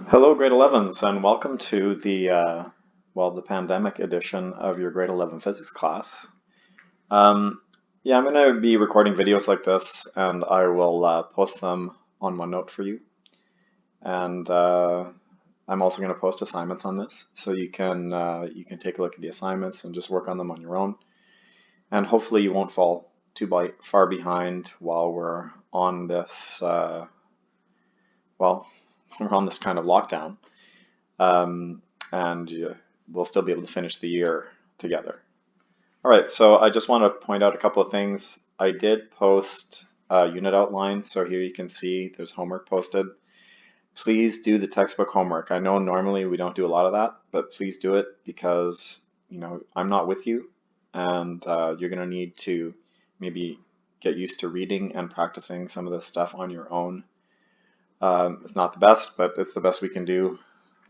Hello, grade 11s, and welcome to the pandemic edition of your grade 11 physics class. Um, yeah, I'm going to be recording videos like this, and I will post them on OneNote for you. And I'm also going to post assignments on this, so you can take a look at the assignments and just work on them on your own. And hopefully, you won't fall far behind while we're on this. We're on this kind of lockdown. um, and we'll still be able to finish the year together. All right, so I just want to point out a couple of things. I did post a unit outline, so here you can see there's homework posted. Please do the textbook homework. I know normally we don't do a lot of that, but please do it because I'm not with you, and you're going to need to maybe get used to reading and practicing some of this stuff on your own. It's not the best, but it's the best we can do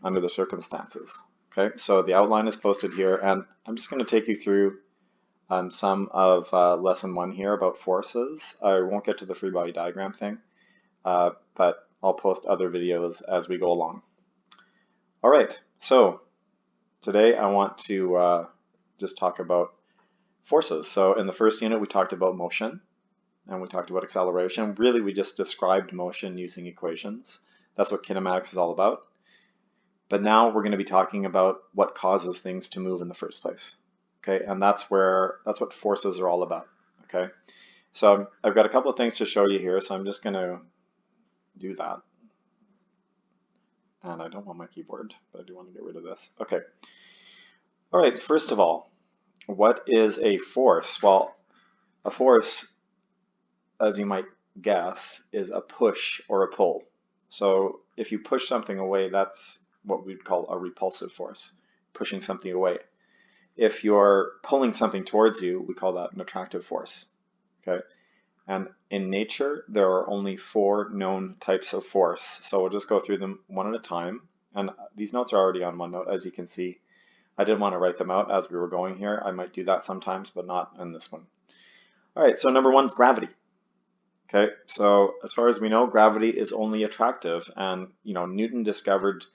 under the circumstances. Okay, so the outline is posted here, and I'm just going to take you through some of lesson 1 here about forces. I won't get to the free body diagram thing, but I'll post other videos as we go along. All right, so today I want to just talk about forces. So in the first unit, we talked about motion and we talked about acceleration. Really, we just described motion using equations. That's what kinematics is all about. But now we're going to be talking about what causes things to move in the first place. Okay, and that's what forces are all about. Okay, so I've got a couple of things to show you here, so I'm just going to do that. And I don't want my keyboard, but I do want to get rid of this. Okay. All right, first of all, what is a force? Well, a force, as you might guess, is a push or a pull. So if you push something away, that's what we'd call a repulsive force, pushing something away. If you're pulling something towards you, we call that an attractive force. Okay. And in nature, there are only 4 known types of force. So we'll just go through them one at a time. And these notes are already on OneNote, as you can see. I didn't want to write them out as we were going here. I might do that sometimes, but not in this one. All right, so number 1 is gravity. Okay, so as far as we know, gravity is only attractive. And, Newton discovered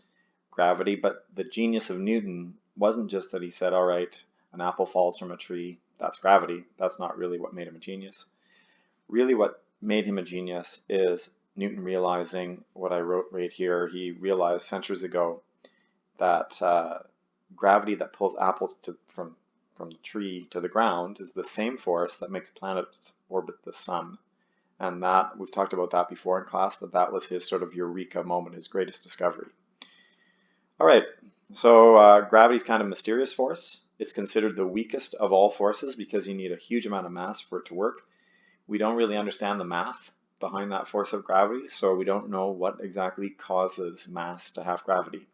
gravity, but the genius of Newton wasn't just that he said, all right, an apple falls from a tree, that's gravity. That's not really what made him a genius. Really what made him a genius is Newton realizing what I wrote right here. He realized centuries ago that gravity that pulls apples from the tree to the ground is the same force that makes planets orbit the sun. And that, we've talked about that before in class, but that was his sort of eureka moment, his greatest discovery. All right, so gravity is kind of a mysterious force. It's considered the weakest of all forces because you need a huge amount of mass for it to work. We don't really understand the math behind that force of gravity, so we don't know what exactly causes mass to have gravity.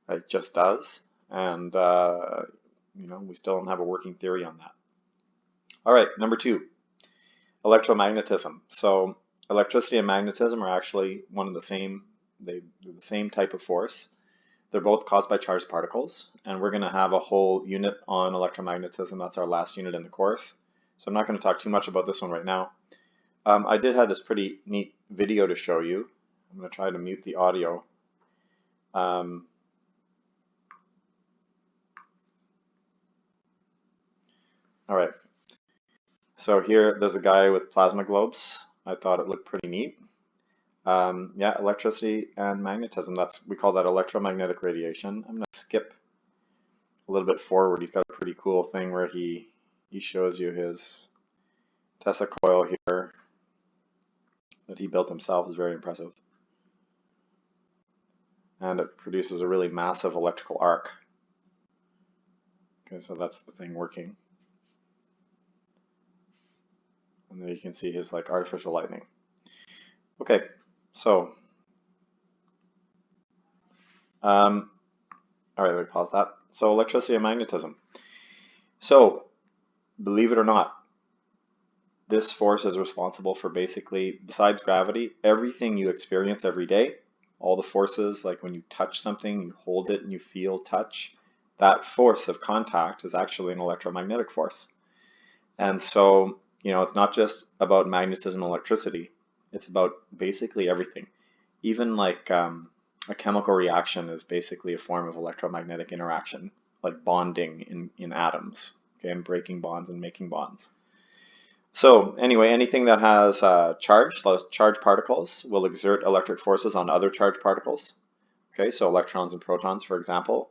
It just does, and we still don't have a working theory on that. All right, number 2, electromagnetism. So electricity and magnetism are actually they're the same type of force. They're both caused by charged particles, and we're going to have a whole unit on electromagnetism. That's our last unit in the course. So I'm not going to talk too much about this one right now. I did have this pretty neat video to show you. I'm going to try to mute the audio. All right. So here, there's a guy with plasma globes. I thought it looked pretty neat. Yeah, electricity and magnetism. We call that electromagnetic radiation. I'm going to skip a little bit forward. He's got a pretty cool thing where he shows you his Tesla coil here that he built himself. Is very impressive. And it produces a really massive electrical arc. Okay, so that's the thing working. And there you can see his artificial lightning. Okay, so all right, let me pause that. So electricity and magnetism. So believe it or not, this force is responsible for basically, besides gravity, everything you experience every day. All the forces, like when you touch something, you hold it and you feel touch. That force of contact is actually an electromagnetic force. And so, it's not just about magnetism and electricity. It's about basically everything. Even A chemical reaction is basically a form of electromagnetic interaction, like bonding in atoms, okay, and breaking bonds and making bonds. So anyway, anything that has charge, those charged particles, will exert electric forces on other charged particles. Okay, so electrons and protons, for example.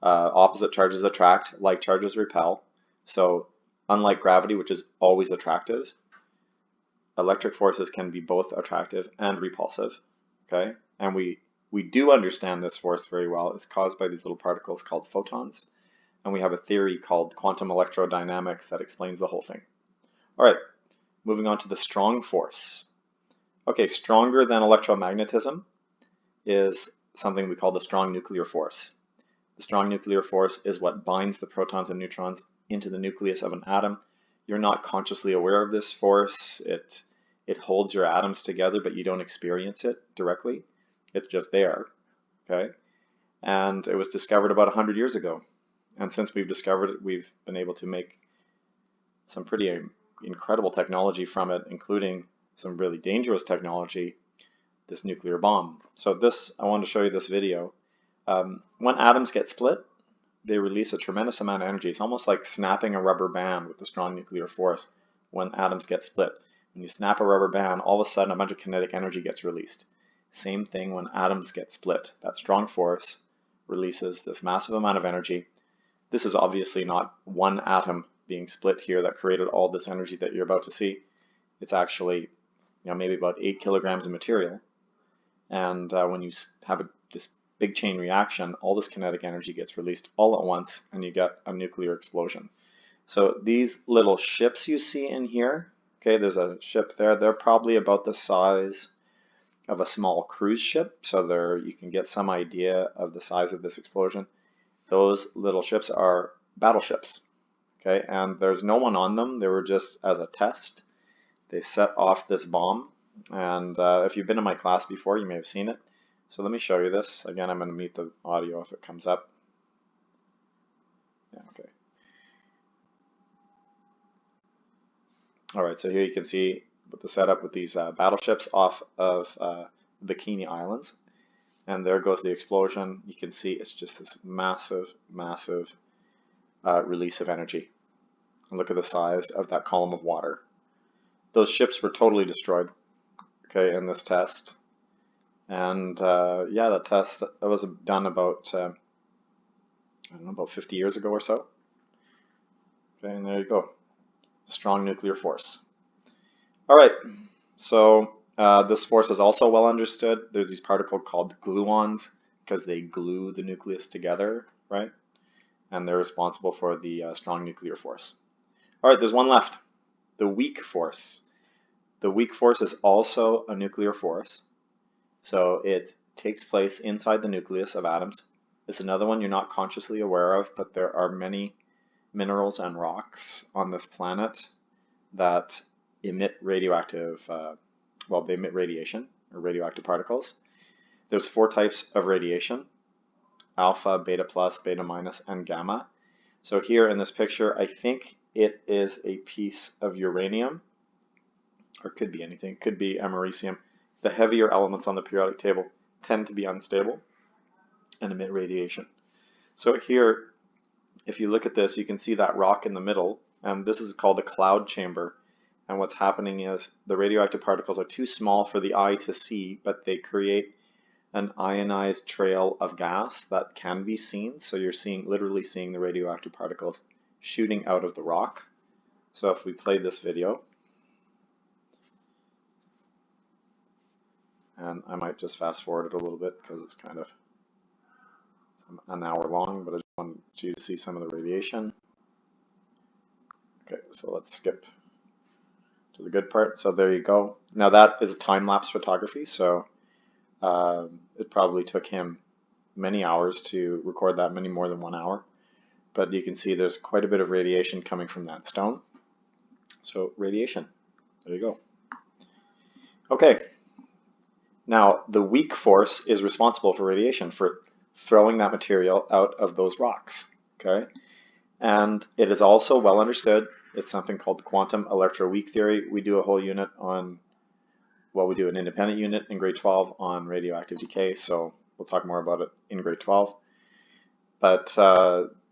Opposite charges attract, like charges repel. So unlike gravity, which is always attractive, electric forces can be both attractive and repulsive. Okay, and we do understand this force very well. It's caused by these little particles called photons, and we have a theory called quantum electrodynamics that explains the whole thing. All right, moving on to the strong force. Okay, stronger than electromagnetism is something we call the strong nuclear force. The strong nuclear force is what binds the protons and neutrons into the nucleus of an atom. You're not consciously aware of this force. It holds your atoms together, but you don't experience it directly. It's just there, okay? And it was discovered about 100 years ago. And since we've discovered it, we've been able to make some pretty incredible technology from it, including some really dangerous technology, this nuclear bomb. So I wanted to show you this video. When atoms get split, they release a tremendous amount of energy. It's almost like snapping a rubber band with the strong nuclear force when atoms get split. When you snap a rubber band, all of a sudden a bunch of kinetic energy gets released. Same thing when atoms get split. That strong force releases this massive amount of energy. This is obviously not one atom being split here that created all this energy that you're about to see. It's actually, maybe about 8 kilograms of material. And when you have this big chain reaction, all this kinetic energy gets released all at once, and you get a nuclear explosion. So these little ships you see in here, okay, there's a ship there. They're probably about the size of a small cruise ship, so you can get some idea of the size of this explosion. Those little ships are battleships, okay, and there's no one on them. They were just as a test. They set off this bomb, and if you've been in my class before, you may have seen it. So let me show you this. Again, I'm going to mute the audio if it comes up. Yeah, okay. All right, so here you can see the setup with these battleships off of Bikini Islands. And there goes the explosion. You can see it's just this massive, massive release of energy. And look at the size of that column of water. Those ships were totally destroyed, okay, in this test. And yeah, the test that was done about, I don't know, about 50 years ago or so. Okay, and there you go. Strong nuclear force. All right, so this force is also well understood. There's these particles called gluons because they glue the nucleus together, right? And they're responsible for the strong nuclear force. All right, there's one left, the weak force. The weak force is also a nuclear force. So it takes place inside the nucleus of atoms. It's another one you're not consciously aware of, but there are many minerals and rocks on this planet that emit radioactive, they emit radiation or radioactive particles. There's 4 types of radiation: alpha, beta plus, beta minus, and gamma. So here in this picture, I think it is a piece of uranium, or could be anything, could be americium. The heavier elements on the periodic table tend to be unstable and emit radiation. So here, if you look at this, you can see that rock in the middle, and this is called a cloud chamber. And what's happening is the radioactive particles are too small for the eye to see, but they create an ionized trail of gas that can be seen. So you're literally seeing the radioactive particles shooting out of the rock. So if we play this video, and I might just fast forward it a little bit because it's kind of an hour long, but I just wanted you to see some of the radiation. Okay, so let's skip to the good part. So there you go. Now that is a time-lapse photography, so it probably took him many hours to record that, many more than 1 hour. But you can see there's quite a bit of radiation coming from that stone. So radiation, there you go. Okay, now the weak force is responsible for radiation, for throwing that material out of those rocks, okay? And it is also well understood. It's something called quantum electroweak theory. We do a whole unit on well, we do an independent unit in grade 12 on radioactive decay, so we'll talk more about it in grade 12. But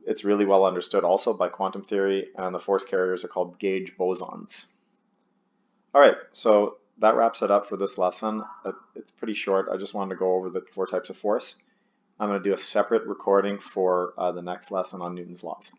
it's really well understood also by quantum theory, and the force carriers are called gauge bosons. All right, so that wraps it up for this lesson. It's pretty short. I just wanted to go over the 4 types of force. I'm going to do a separate recording for the next lesson on Newton's laws.